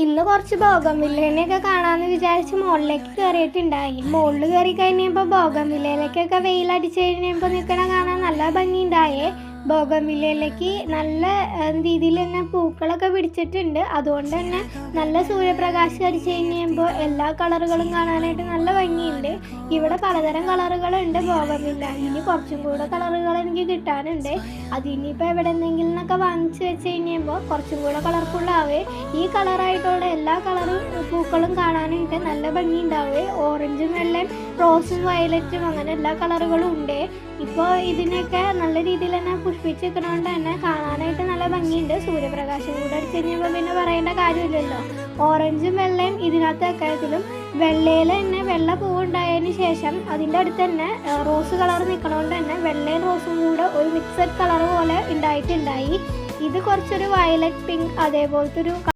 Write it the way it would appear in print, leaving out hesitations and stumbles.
ഇന്ന് കുറച്ച് ബോഗൺവില്ലേനെയൊക്കെ കാണാമെന്ന് വിചാരിച്ച് മുകളിലേക്ക് കയറിയിട്ടുണ്ടായി. മുകളിൽ കയറി കഴിഞ്ഞപ്പോൾ ബോഗൺവില്ലയിലേക്കൊക്കെ വെയിലടിച്ച് കഴിഞ്ഞപ്പോൾ നിൽക്കണ കാണാൻ നല്ല ഭംഗിയുണ്ടായേ. ബോഗൺവില്ലയിലേക്ക് നല്ല രീതിയിൽ തന്നെ പൂക്കളൊക്കെ പിടിച്ചിട്ടുണ്ട്. അതുകൊണ്ട് തന്നെ നല്ല സൂര്യപ്രകാശം അടിച്ച് കഴിഞ്ഞപ്പോൾ എല്ലാ കളറുകളും കാണാനായിട്ട് നല്ല ഭംഗിയുണ്ട്. ഇവിടെ പലതരം കളറുകളുണ്ട് ബോഗൺവില്ല. ഇനി കുറച്ചും കൂടെ കളറുകൾ എനിക്ക് കിട്ടാനുണ്ട്. അതിനിപ്പോൾ എവിടെ നിന്നെങ്കിലും നിന്നൊക്കെ വാങ്ങിച്ച് വെച്ച് കഴിഞ്ഞപ്പോൾ കുറച്ചും കൂടെ കളർഫുള്ളാവേ. ഈ കളറായിട്ടുള്ള എല്ലാ പൂക്കളും കാണാനായിട്ട് നല്ല ഭംഗി ഉണ്ടാവേ. ഓറഞ്ചും വെള്ളയും റോസും വയലറ്റും അങ്ങനെ എല്ലാ കളറുകളും ഉണ്ട്. ഇപ്പോൾ ഇതിനൊക്കെ നല്ല രീതിയിൽ തന്നെ പുഷ്പിച്ച് നിൽക്കണോണ്ട് തന്നെ കാണാനായിട്ട് നല്ല ഭംഗിയുണ്ട്. സൂര്യപ്രകാശം കൂടെ അടിച്ച് കഴിഞ്ഞപ്പോൾ പിന്നെ പറയേണ്ട കാര്യമില്ലല്ലോ. ഓറഞ്ചും വെള്ളയും ഇതിനകത്ത് അക്കാര്യത്തിലും വെള്ളയിൽ തന്നെ വെള്ള പൂവുണ്ടായതിന് ശേഷം അതിൻ്റെ അടുത്ത് തന്നെ റോസ് കളർ നിൽക്കണോണ്ട് തന്നെ വെള്ളയും റോസും കൂടെ ഒരു മിക്സഡ് കളർ പോലെ ഉണ്ടായിട്ടുണ്ടായി. ഇത് കുറച്ചൊരു വയലറ്റ് പിങ്ക് അതേപോലത്തെ ഒരു